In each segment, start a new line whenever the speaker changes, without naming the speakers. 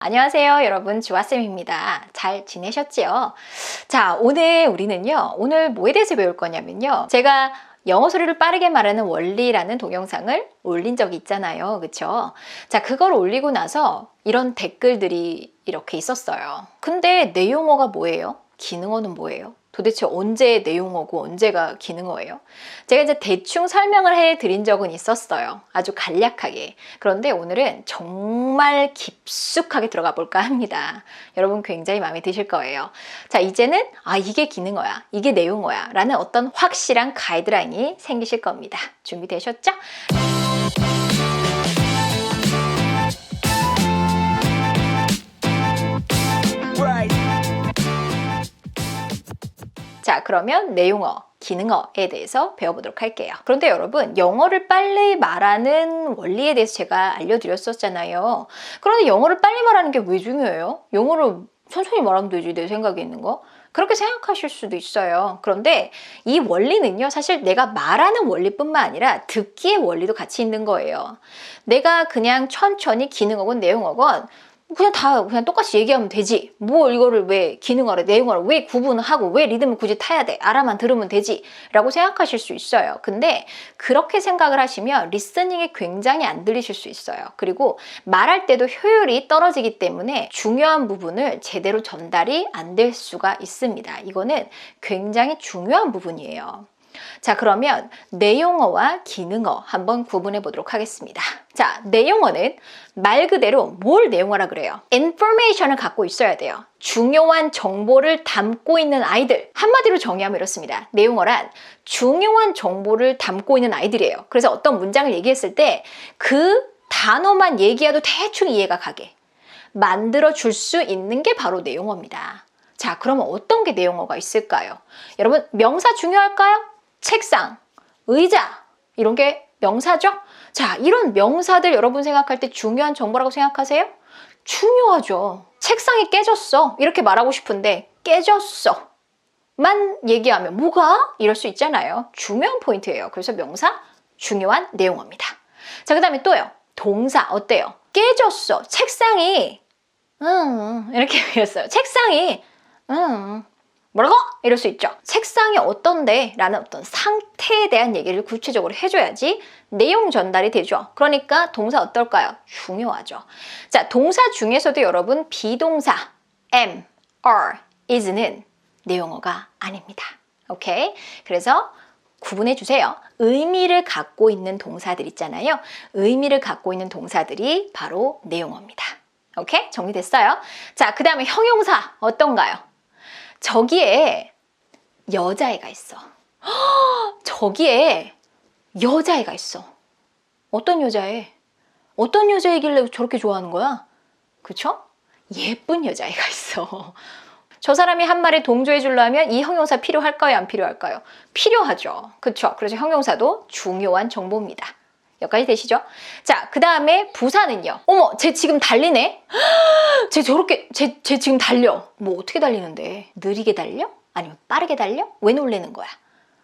안녕하세요, 여러분. 주아쌤입니다. 잘 지내셨지요? 자, 오늘 뭐에 대해서 배울 거냐면요. 제가 영어 소리를 빠르게 말하는 원리라는 동영상을 올린 적이 있잖아요. 그쵸? 자, 그걸 올리고 나서 이런 댓글들이 이렇게 있었어요. 근데 내 용어가 뭐예요? 기능어는 뭐예요? 도대체 언제 내 용어고 언제가 기능어예요? 제가 이제 대충 설명을 해드린 적은 있었어요. 아주 간략하게. 그런데 오늘은 정말 깊숙하게 들어가 볼까 합니다. 여러분 굉장히 마음에 드실 거예요. 자, 이제는 이게 기능어야, 이게 내 용어야 라는 어떤 확실한 가이드라인이 생기실 겁니다. 준비되셨죠? 자, 그러면 내 용어, 기능어에 대해서 배워보도록 할게요. 그런데 여러분, 영어를 빨리 말하는 원리에 대해서 제가 알려드렸었잖아요. 그런데 영어를 빨리 말하는 게 왜 중요해요? 영어를 천천히 말하면 되지, 내 생각에 있는 거. 그렇게 생각하실 수도 있어요. 그런데 이 원리는요, 사실 내가 말하는 원리뿐만 아니라 듣기의 원리도 같이 있는 거예요. 내가 그냥 천천히 기능어건 내용어건 그냥 똑같이 얘기하면 되지. 뭐 이거를 왜 기능어를 내용어를 왜 구분하고 왜 리듬을 굳이 타야 돼? 알아만 들으면 되지. 라고 생각하실 수 있어요. 근데 그렇게 생각을 하시면 리스닝이 굉장히 안 들리실 수 있어요. 그리고 말할 때도 효율이 떨어지기 때문에 중요한 부분을 제대로 전달이 안 될 수가 있습니다. 이거는 굉장히 중요한 부분이에요. 자, 그러면 내용어와 기능어 한번 구분해 보도록 하겠습니다. 자, 내용어는 말 그대로 뭘 내용어라 그래요? information을 갖고 있어야 돼요. 중요한 정보를 담고 있는 아이들. 한마디로 정의하면 이렇습니다. 내용어란 중요한 정보를 담고 있는 아이들이에요. 그래서 어떤 문장을 얘기했을 때 그 단어만 얘기해도 대충 이해가 가게 만들어 줄 수 있는 게 바로 내용어입니다. 자, 그러면 어떤 게 내용어가 있을까요? 여러분, 명사 중요할까요? 책상, 의자 이런 게 명사죠? 자, 이런 명사들 여러분 생각할 때 중요한 정보라고 생각하세요? 중요하죠. 책상이 깨졌어 이렇게 말하고 싶은데 깨졌어 만 얘기하면 뭐가? 이럴 수 있잖아요. 중요한 포인트예요. 그래서 명사 중요한 내용어입니다. 자, 그 다음에 또요. 동사 어때요? 깨졌어. 책상이 이렇게 얘기했어요. 책상이 뭐라고? 이럴 수 있죠. 책상이 어떤데? 라는 어떤 상태에 대한 얘기를 구체적으로 해줘야지 내용 전달이 되죠. 그러니까 동사 어떨까요? 중요하죠. 자, 동사 중에서도 여러분 비동사 am, are, is는 내용어가 아닙니다. 오케이? 그래서 구분해 주세요. 의미를 갖고 있는 동사들 있잖아요. 의미를 갖고 있는 동사들이 바로 내용어입니다. 오케이? 정리됐어요? 자, 그 다음에 형용사 어떤가요? 저기에 여자애가 있어. 저기에 여자애가 있어. 어떤 여자애? 어떤 여자애길래 저렇게 좋아하는 거야? 그쵸? 예쁜 여자애가 있어. 저 사람이 한 말에 동조해 주려면 이 형용사 필요할까요? 안 필요할까요? 필요하죠. 그쵸? 그래서 형용사도 중요한 정보입니다. 여기까지 되시죠? 자, 그 다음에 부사는요. 어머, 쟤 지금 달리네? 쟤 지금 달려. 뭐 어떻게 달리는데? 느리게 달려? 아니면 빠르게 달려? 왜 놀래는 거야?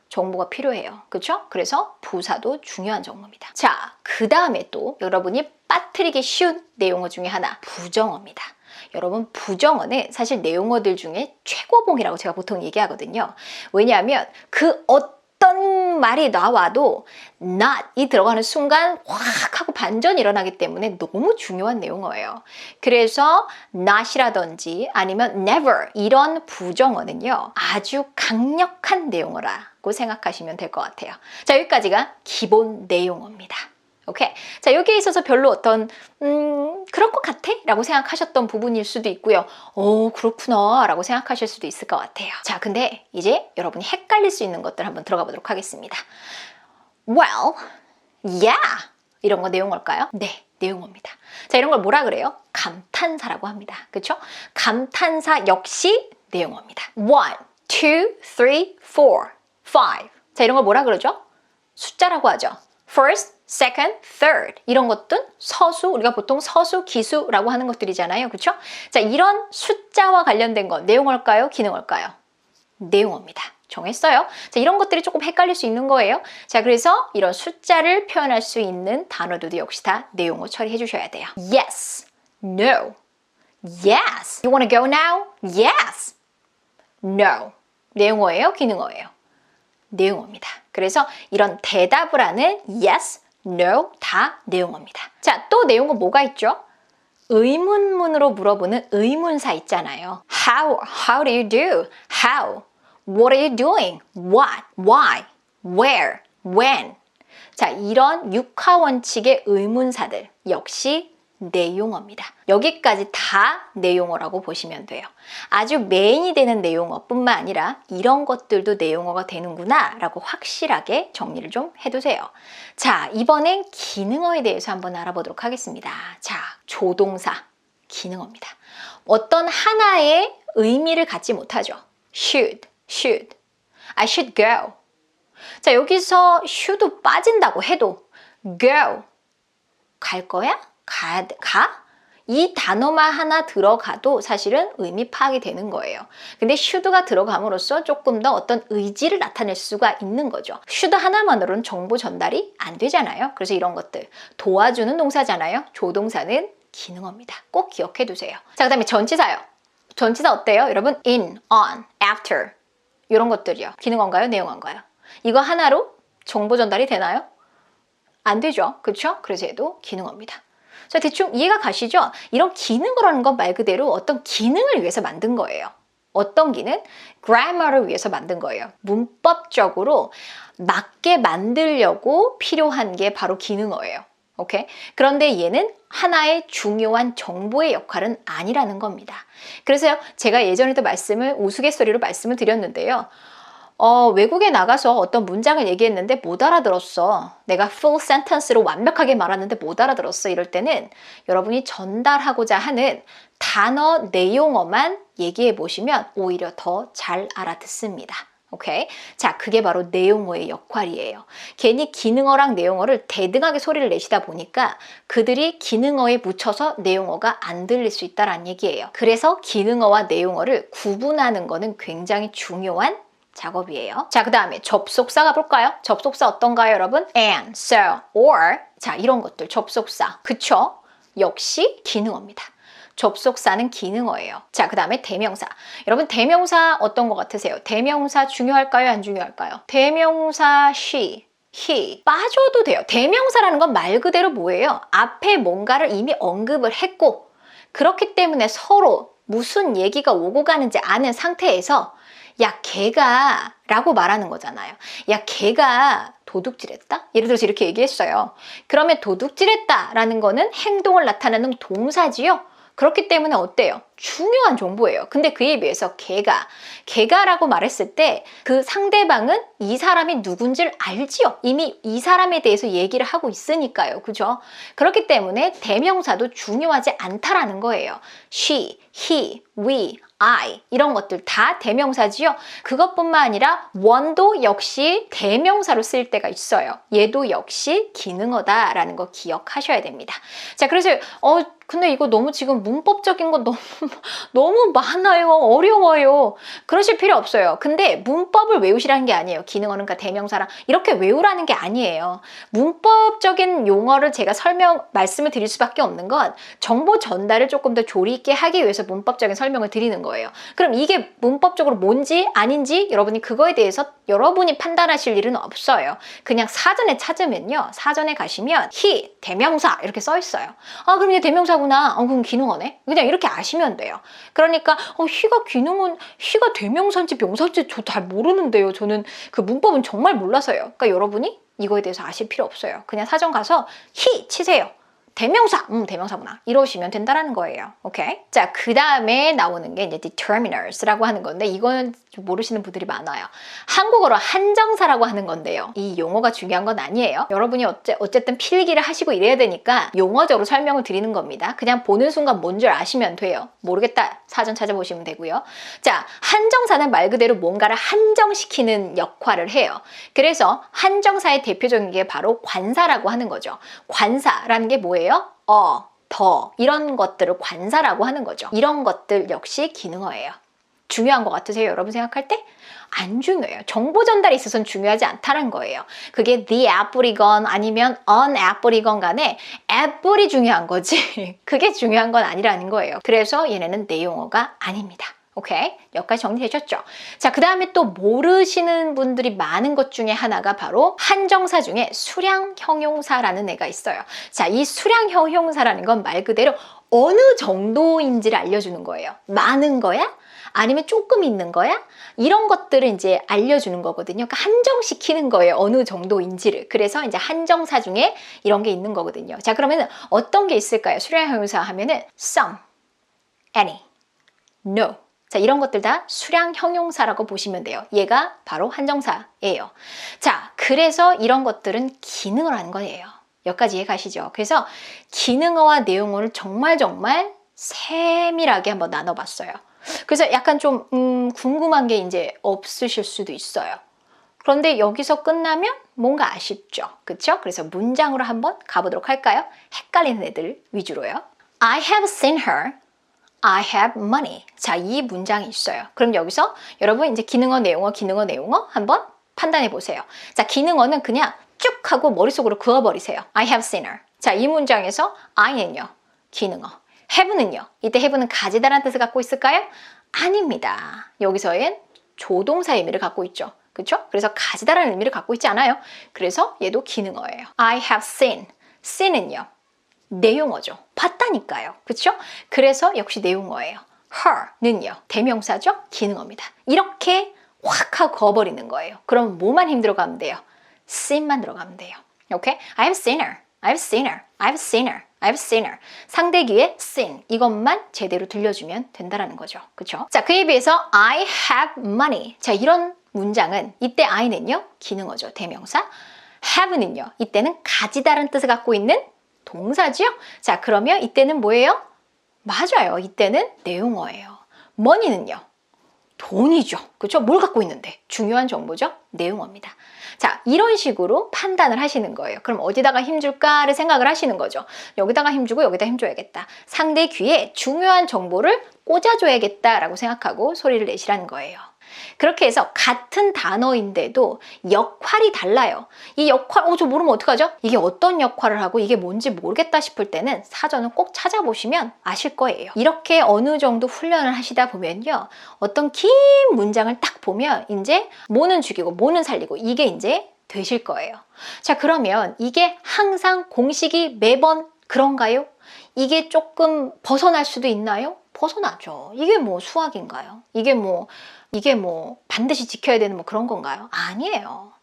정보가 필요해요. 그렇죠? 그래서 부사도 중요한 정보입니다. 자, 그 다음에 또 여러분이 빠뜨리기 쉬운 내용어 중에 하나, 부정어입니다. 여러분, 부정어는 사실 내용어들 중에 최고봉이라고 제가 보통 얘기하거든요. 왜냐하면 그 어떤 말이 나와도 not이 들어가는 순간 확 하고 반전이 일어나기 때문에 너무 중요한 내용어예요. 그래서 not이라든지 아니면 never 이런 부정어는요, 아주 강력한 내용어라고 생각하시면 될 것 같아요. 자, 여기까지가 기본 내용어입니다. 오케이. 자, 여기에 있어서 별로 어떤 그럴 것 같아? 라고 생각하셨던 부분일 수도 있고요. 그렇구나 라고 생각하실 수도 있을 것 같아요. 자, 근데 이제 여러분이 헷갈릴 수 있는 것들 한번 들어가 보도록 하겠습니다. Well, yeah 이런 거 내용어일까요? 네, 내용어입니다. 자, 이런 걸 뭐라 그래요? 감탄사라고 합니다. 그렇죠? 감탄사 역시 내용어입니다. 1, 2, 3, 4, 5 자, 이런 걸 뭐라 그러죠? 숫자라고 하죠. First, second, third 이런 것들 서수, 우리가 보통 서수, 기수라고 하는 것들이잖아요. 그렇죠? 자, 이런 숫자와 관련된 건 내용어일까요? 기능어일까요? 내용어입니다. 정했어요. 자, 이런 것들이 조금 헷갈릴 수 있는 거예요. 자, 그래서 이런 숫자를 표현할 수 있는 단어들도 역시 다 내용어 처리해 주셔야 돼요. Yes, no, Yes. You wanna go now? Yes. No. 내용어예요? 기능어예요? 내용어입니다. 그래서 이런 대답을 하는 yes, no 다 내용어입니다. 자, 또 내용어 뭐가 있죠? 의문문으로 물어보는 의문사 있잖아요. How do you do? How? What are you doing? What? Why? Where? When? 자, 이런 육하 원칙의 의문사들 역시 내용어입니다. 여기까지 다 내용어라고 보시면 돼요. 아주 메인이 되는 내용어뿐만 아니라 이런 것들도 내용어가 되는구나 라고 확실하게 정리를 좀 해두세요. 자, 이번엔 기능어에 대해서 한번 알아보도록 하겠습니다. 자, 조동사 기능어입니다. 어떤 하나의 의미를 갖지 못하죠. should. I should go. 자, 여기서 should 빠진다고 해도 go. 갈 거야? 가? 이 단어만 하나 들어가도 사실은 의미 파악이 되는 거예요. 근데 should가 들어감으로써 조금 더 어떤 의지를 나타낼 수가 있는 거죠. should 하나만으로는 정보 전달이 안 되잖아요. 그래서 이런 것들 도와주는 동사잖아요. 조동사는 기능어입니다. 꼭 기억해 두세요. 자, 그 다음에 전치사요. 전치사 어때요? 여러분 in, on, after 이런 것들이요. 기능어인가요? 내용어인가요? 이거 하나로 정보 전달이 되나요? 안 되죠. 그렇죠? 그래서 얘도 기능어입니다. 자, 대충 이해가 가시죠? 이런 기능어라는 건 말 그대로 어떤 기능을 위해서 만든 거예요. 어떤 기능? grammar를 위해서 만든 거예요. 문법적으로 맞게 만들려고 필요한 게 바로 기능어예요. 오케이? 그런데 얘는 하나의 중요한 정보의 역할은 아니라는 겁니다. 그래서 제가 예전에도 우스갯소리로 말씀을 드렸는데요. 외국에 나가서 어떤 문장을 얘기했는데 못 알아들었어. 내가 full sentence로 완벽하게 말하는데 못 알아들었어. 이럴 때는 여러분이 전달하고자 하는 단어 내용어만 얘기해 보시면 오히려 더 잘 알아듣습니다. 오케이? 자, 그게 바로 내용어의 역할이에요. 괜히 기능어랑 내용어를 대등하게 소리를 내시다 보니까 그들이 기능어에 묻혀서 내용어가 안 들릴 수 있다는 얘기예요. 그래서 기능어와 내용어를 구분하는 거는 굉장히 중요한 작업이에요. 자, 그 다음에 접속사 가볼까요? 접속사 어떤가요, 여러분? and, so, or 자, 이런 것들 접속사. 그쵸? 역시 기능어입니다. 접속사는 기능어예요. 자, 그 다음에 대명사. 여러분 대명사 어떤 것 같으세요? 대명사 중요할까요? 안 중요할까요? 대명사 she, he 빠져도 돼요. 대명사라는 건 말 그대로 뭐예요? 앞에 뭔가를 이미 언급을 했고 그렇기 때문에 서로 무슨 얘기가 오고 가는지 아는 상태에서 야, 걔가 라고 말하는 거잖아요. 야, 걔가 도둑질했다? 예를 들어서 이렇게 얘기했어요. 그러면 도둑질했다 라는 거는 행동을 나타내는 동사지요. 그렇기 때문에 어때요? 중요한 정보예요. 근데 그에 비해서 걔가라고 말했을 때 그 상대방은 이 사람이 누군지를 알지요. 이미 이 사람에 대해서 얘기를 하고 있으니까요. 그죠? 그렇기 때문에 대명사도 중요하지 않다라는 거예요. she, he, we, I 이런 것들 다 대명사지요. 그것뿐만 아니라 one도 역시 대명사로 쓰일 때가 있어요. 얘도 역시 기능어다라는 거 기억하셔야 됩니다. 자, 그래서 근데 이거 너무 지금 문법적인 거 너무 많아요. 어려워요. 그러실 필요 없어요. 근데 문법을 외우시라는 게 아니에요. 기능어는가 대명사랑 이렇게 외우라는 게 아니에요. 문법적인 용어를 제가 말씀을 드릴 수밖에 없는 건 정보 전달을 조금 더 조리 있게 하기 위해서 문법적인 설명을 드리는 거예요. 그럼 이게 문법적으로 뭔지 아닌지 여러분이 그거에 대해서 여러분이 판단하실 일은 없어요. 그냥 사전에 찾으면요. 사전에 가시면 he, 대명사 이렇게 써 있어요. 아, 그럼 이게 대명사구나. 그럼 기능어네. 그냥 이렇게 아시면 돼요. 그러니까 he가 대명사인지 명사인지 저 잘 모르는데요. 저는 그 문법은 정말 몰라서요. 그러니까 여러분이 이거에 대해서 아실 필요 없어요. 그냥 사전 가서 he 치세요. 대명사, 대명사구나. 이러시면 된다라는 거예요. 오케이? 자, 그 다음에 나오는 게 이제 determiners라고 하는 건데 이건 좀 모르시는 분들이 많아요. 한국어로 한정사라고 하는 건데요. 이 용어가 중요한 건 아니에요. 여러분이 어쨌든 필기를 하시고 이래야 되니까 용어적으로 설명을 드리는 겁니다. 그냥 보는 순간 뭔 줄 아시면 돼요. 모르겠다. 사전 찾아보시면 되고요. 자, 한정사는 말 그대로 뭔가를 한정시키는 역할을 해요. 그래서 한정사의 대표적인 게 바로 관사라고 하는 거죠. 관사라는 게 뭐예요? 더 이런 것들을 관사라고 하는 거죠. 이런 것들 역시 기능어예요. 중요한 것 같으세요? 여러분 생각할 때? 안 중요해요. 정보 전달에 있어서는 중요하지 않다는 거예요. 그게 the apple이건 아니면 an apple이건 간에 apple이 중요한 거지 그게 중요한 건 아니라는 거예요. 그래서 얘네는 내용어가 아닙니다. 오케이? 여기까지 정리되셨죠? 자, 그 다음에 또 모르시는 분들이 많은 것 중에 하나가 바로 한정사 중에 수량 형용사라는 애가 있어요. 자, 이 수량 형용사라는 건 말 그대로 어느 정도인지를 알려주는 거예요. 많은 거야? 아니면 조금 있는 거야? 이런 것들을 이제 알려주는 거거든요. 그러니까 한정시키는 거예요. 어느 정도인지를. 그래서 이제 한정사 중에 이런 게 있는 거거든요. 자, 그러면 어떤 게 있을까요? 수량 형용사 하면은 some, any, no. 자, 이런 것들 다 수량 형용사라고 보시면 돼요. 얘가 바로 한정사예요. 자, 그래서 이런 것들은 기능을 하는 거예요. 여기까지 이해가시죠? 그래서 기능어와 내용어를 정말 세밀하게 한번 나눠봤어요. 그래서 약간 좀 궁금한 게 이제 없으실 수도 있어요. 그런데 여기서 끝나면 뭔가 아쉽죠? 그렇죠? 그래서 문장으로 한번 가보도록 할까요? 헷갈리는 애들 위주로요. I have seen her. I have money. 자, 이 문장이 있어요. 그럼 여기서 여러분 이제 기능어, 내용어 한번 판단해 보세요. 자, 기능어는 그냥 쭉 하고 머릿속으로 그어버리세요. I have seen her. 자, 이 문장에서 I는요, 기능어. have는요, 이때 have는 가지다라는 뜻을 갖고 있을까요? 아닙니다. 여기서엔 조동사의 의미를 갖고 있죠. 그렇죠? 그래서 가지다라는 의미를 갖고 있지 않아요. 그래서 얘도 기능어예요. I have seen. seen은요, 내용어죠. 봤다니까요. 그렇죠? 그래서 역시 내용어예요. her는요, 대명사죠? 기능어입니다. 이렇게 확 하고 그어버리는 거예요. 그럼 뭐만 힘들어가면 돼요? seen만 들어가면 돼요. 오케이? I have seen her. I've seen her. I've seen her. I've seen her. 상대 귀에 seen 이것만 제대로 들려주면 된다라는 거죠. 그렇죠? 자, 그에 비해서 I have money. 자, 이런 문장은 이때 I는요, 기능어죠. 대명사. have는요, 이때는 가지다라는 뜻을 갖고 있는 동사죠? 자, 그러면 이때는 뭐예요? 맞아요. 이때는 내용어예요. money는요, 돈이죠. 그렇죠? 뭘 갖고 있는데? 중요한 정보죠? 내용어입니다. 자, 이런 식으로 판단을 하시는 거예요. 그럼 어디다가 힘줄까를 생각을 하시는 거죠. 여기다가 힘주고 여기다 힘줘야겠다. 상대 귀에 중요한 정보를 꽂아줘야겠다라고 생각하고 소리를 내시라는 거예요. 그렇게 해서 같은 단어인데도 역할이 달라요. 이 역할, 저 모르면 어떡하죠? 이게 어떤 역할을 하고 이게 뭔지 모르겠다 싶을 때는 사전을 꼭 찾아보시면 아실 거예요. 이렇게 어느 정도 훈련을 하시다 보면요, 어떤 긴 문장을 딱 보면 이제 뭐는 죽이고 뭐는 살리고 이게 이제 되실 거예요. 자, 그러면 이게 항상 공식이 매번 그런가요? 이게 조금 벗어날 수도 있나요? 벗어나죠. 이게 뭐 수학인가요? 이게 뭐 반드시 지켜야 되는 뭐 그런 건가요? 아니에요.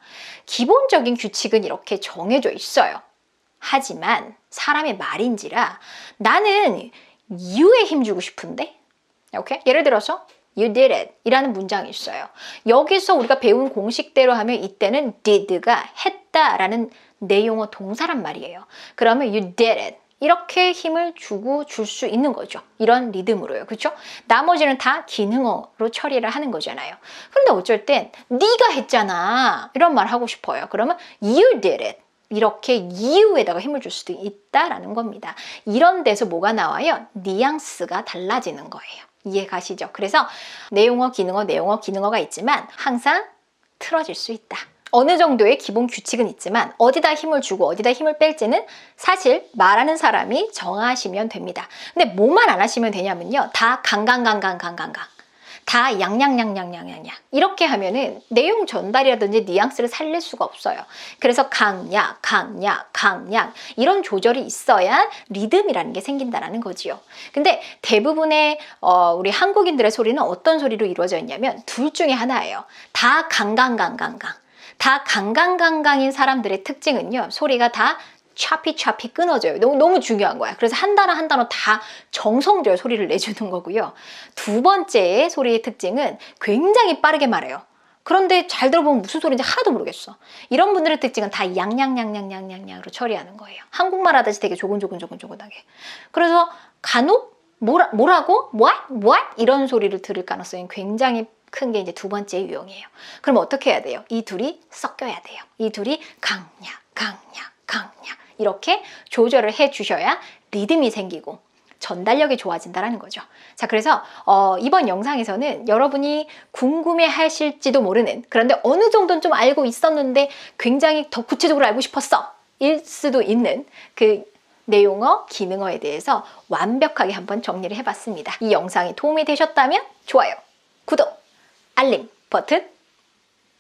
기본적인 규칙은 이렇게 정해져 있어요. 하지만 사람의 말인지라 나는 you에 힘주고 싶은데, 오케이? 예를 들어서 you did it 이라는 문장이 있어요. 여기서 우리가 배운 공식대로 하면 이때는 did가 했다라는 내용어 동사란 말이에요. 그러면 you did it 이렇게 힘을 주고 줄 수 있는 거죠. 이런 리듬으로요. 그렇죠? 나머지는 다 기능어로 처리를 하는 거잖아요. 그런데 어쩔 땐 네가 했잖아 이런 말 하고 싶어요. 그러면 you did it 이렇게 you에다가 힘을 줄 수도 있다라는 겁니다. 이런 데서 뭐가 나와요? 뉘앙스가 달라지는 거예요. 이해 가시죠? 그래서 내용어, 기능어가 있지만 항상 틀어질 수 있다. 어느 정도의 기본 규칙은 있지만 어디다 힘을 주고 어디다 힘을 뺄지는 사실 말하는 사람이 정하시면 됩니다. 근데 뭐만 안 하시면 되냐면요, 다 강강강강강강강 다 양양양양양양양 이렇게 하면은 내용 전달이라든지 뉘앙스를 살릴 수가 없어요. 그래서 강약, 강약, 강약 이런 조절이 있어야 리듬이라는 게 생긴다라는 거지요. 근데 대부분의 우리 한국인들의 소리는 어떤 소리로 이루어져 있냐면 둘 중에 하나예요. 다 강강강강강 다 강강강강인 사람들의 특징은요, 소리가 다 차피 끊어져요. 너무 중요한 거야. 그래서 한 단어 한 단어 다 정성들여 소리를 내주는 거고요. 두 번째의 소리의 특징은 굉장히 빠르게 말해요. 그런데 잘 들어보면 무슨 소리인지 하나도 모르겠어. 이런 분들의 특징은 다 양양양양양양양으로 처리하는 거예요. 한국말 하듯이 되게 조곤조곤조곤조곤하게. 그래서 간혹 뭐라고? What? 이런 소리를 들을 가능성이 굉장히 큰 게 이제 두 번째 유형이에요. 그럼 어떻게 해야 돼요? 이 둘이 섞여야 돼요. 이 둘이 강약 이렇게 조절을 해 주셔야 리듬이 생기고 전달력이 좋아진다는 거죠. 자, 그래서 이번 영상에서는 여러분이 궁금해 하실지도 모르는, 그런데 어느 정도는 좀 알고 있었는데 굉장히 더 구체적으로 알고 싶었어 일 수도 있는 그 내용어, 기능어에 대해서 완벽하게 한번 정리를 해봤습니다. 이 영상이 도움이 되셨다면 좋아요, 구독, 알림 버튼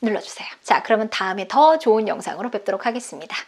눌러주세요. 자, 그러면 다음에 더 좋은 영상으로 뵙도록 하겠습니다.